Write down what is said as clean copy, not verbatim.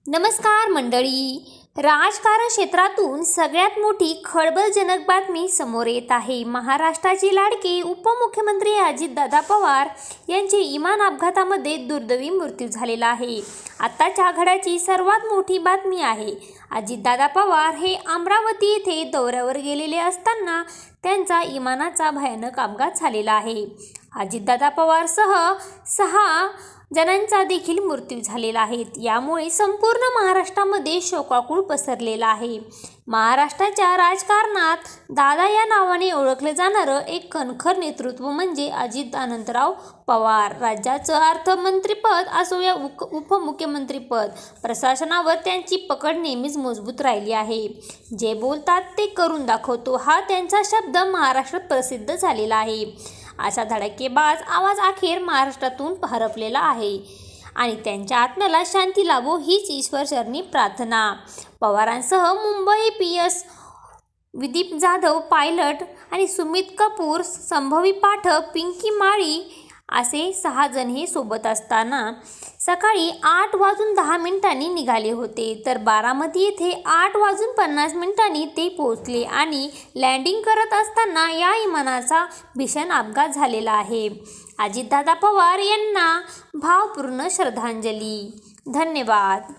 नमस्कार मंडळी. राजकारण क्षेत्रातून सगळ्यात मोठी खळबळजनक बातमी समोर येत आहे. महाराष्ट्राचे लाडके उपमुख्यमंत्री अजितदादा पवार यांचे विमान अपघातामध्ये दुर्दैवी मृत्यू झालेला आहे. आताच्या घडाची सर्वात मोठी बातमी आहे. अजितदादा पवार हे अमरावती येथे दौऱ्यावर गेलेले असताना त्यांचा विमानाचा भयानक अपघात झालेला आहे. अजितदादा पवारसह 6 जणांचा देखील मृत्यू झालेला आहे. यामुळे संपूर्ण महाराष्ट्रामध्ये शोकाकूळ पसरलेला आहे. महाराष्ट्राच्या राजकारणात दादा या नावाने ओळखलं जाणारं एक कणखर नेतृत्व म्हणजे अजित अनंतराव पवार. राज्याचं अर्थमंत्रीपद असो या उपमुख्यमंत्रीपद, प्रशासनावर त्यांची पकड नेहमीच मजबूत राहिली आहे. जे बोलतात ते करून दाखवतो हा त्यांचा शब्द महाराष्ट्रात प्रसिद्ध झालेला आहे. असा धडाकेबाज आवाज अखेर महाराष्ट्रातून हरपलेला आहे आणि त्यांच्या आत्म्याला शांती लाभो हीच ईश्वरचरणी प्रार्थना. पवारांसह मुंबई PS विदीप जाधव पायलट आणि सुमित कपूर, संभवी पाठक, पिंकी माळी असे 6 जण हे सोबत असताना सकाळी 8:10 निघाले होते. तर बारामती येथे 8:50 ते पोहोचले आणि लँडिंग करत असताना या विमानाचा भीषण अपघात झालेला आहे. अजितदादा पवार यांना भावपूर्ण श्रद्धांजली. धन्यवाद.